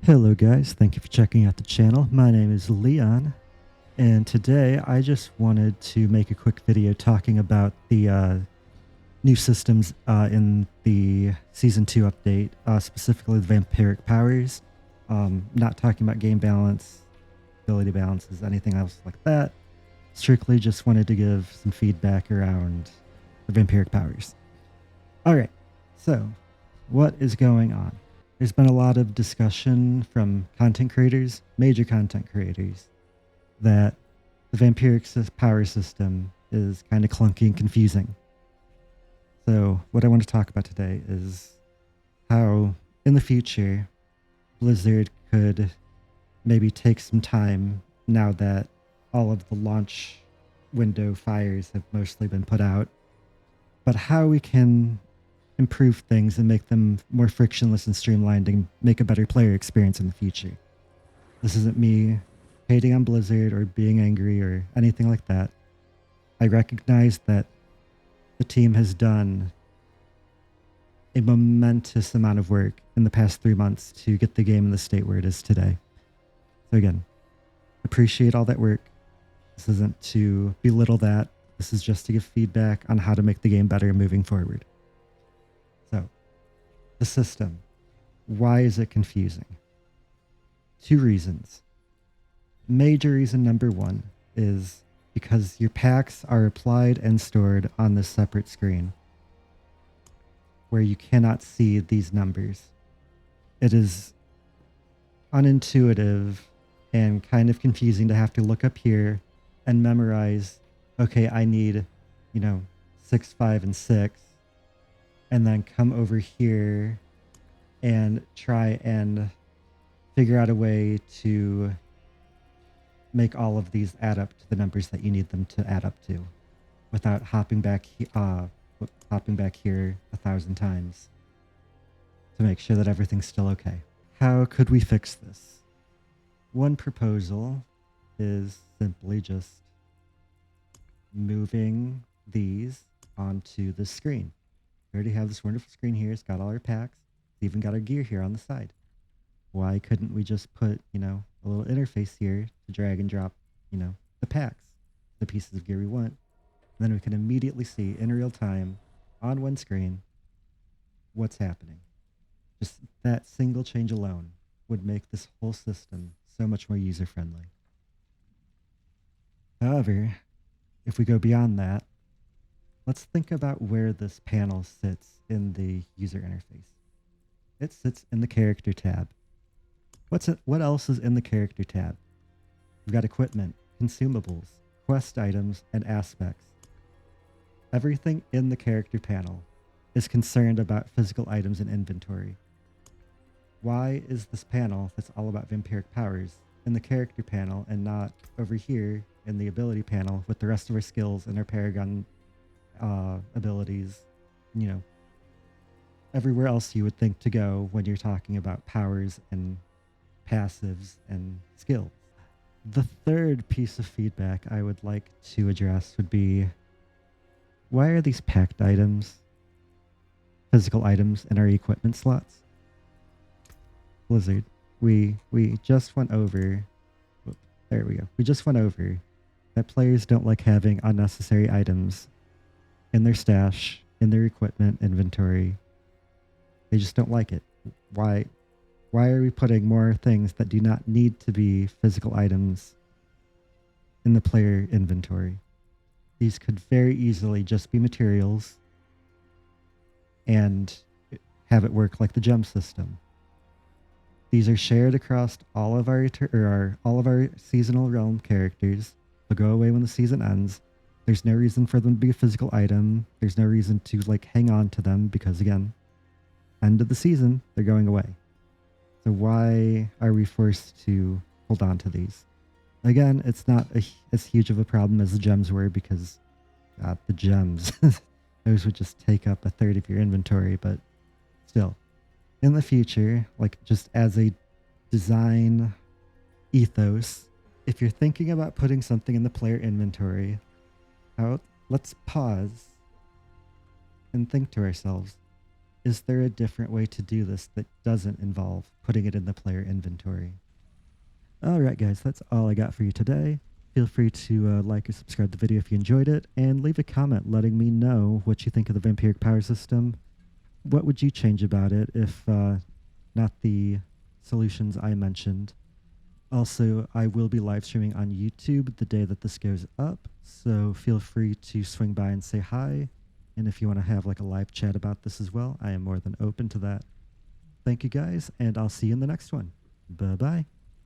Hello guys, thank you for checking out the channel. My name is Leon, and today I just wanted to make a quick video talking about the new systems in the Season 2 update, specifically the vampiric powers. Not talking about game balance, ability balances, anything else like that. Strictly just wanted to give some feedback around the vampiric powers. Alright, so what is going on? There's been a lot of discussion from content creators, major content creators, that the vampiric power system is kind of clunky and confusing. So what I want to talk about today is how in the future Blizzard could maybe take some time, now that all of the launch window fires have mostly been put out, but how we can improve things and make them more frictionless and streamlined and make a better player experience in the future. This isn't me hating on Blizzard or being angry or anything like that. I recognize that the team has done a momentous amount of work in the past 3 months to get the game in the state where it is today. So again, appreciate all that work. This isn't to belittle that. This is just to give feedback on how to make the game better moving forward. So, the system. Why is it confusing? 2 reasons. Major reason number 1 is because your packs are applied and stored on this separate screen where you cannot see these numbers. It is unintuitive and kind of confusing to have to look up here and memorize, okay, I need, 6, 5, and 6, and then come over here and try and figure out a way to make all of these add up to the numbers that you need them to add up to without hopping back here 1,000 times to make sure that everything's still okay. How could we fix this? One proposal is simply just moving these onto the screen. We already have this wonderful screen here. It's got all our packs. It's even got our gear here on the side. Why couldn't we just put, a little interface here to drag and drop, the packs, the pieces of gear we want. And then we can immediately see in real time on one screen what's happening. Just that single change alone would make this whole system so much more user-friendly. However, if we go beyond that, let's think about where this panel sits in the user interface. It sits in the character tab. What else is in the character tab? We've got equipment, consumables, quest items, and aspects. Everything in the character panel is concerned about physical items and inventory. Why is this panel that's all about vampiric powers in the character panel and not over here in the ability panel with the rest of our skills and our paragon abilities, everywhere else you would think to go when you're talking about powers and passives and skills? The third piece of feedback I would like to address would be, why are these packed items, physical items, in our equipment slots? Blizzard, we just went over, there we go. We just went over that players don't like having unnecessary items in their stash, in their equipment inventory. They just don't like it. Why are we putting more things that do not need to be physical items in the player inventory? These could very easily just be materials and have it work like the gem system. These are shared across all of our seasonal realm characters. They'll go away when the season ends. There's no reason for them to be a physical item. There's no reason to hang on to them because, again, end of the season, they're going away. So why are we forced to hold on to these? Again, it's not as huge of a problem as the gems were because, God, the gems, those would just take up a third of your inventory, but still. In the future, just as a design ethos, if you're thinking about putting something in the player inventory, let's pause and think to ourselves, Is there a different way to do this that doesn't involve putting it in the player inventory? All right, guys, that's all I got for you today. Feel free to like or subscribe to the video if you enjoyed it, and leave a comment letting me know what you think of the vampiric power system. What would you change about it if not the solutions I mentioned? Also, I will be live streaming on YouTube the day that this goes up, so feel free to swing by and say hi. And if you want to have like a live chat about this as well, I am more than open to that. Thank you guys, and I'll see you in the next one. Bye bye.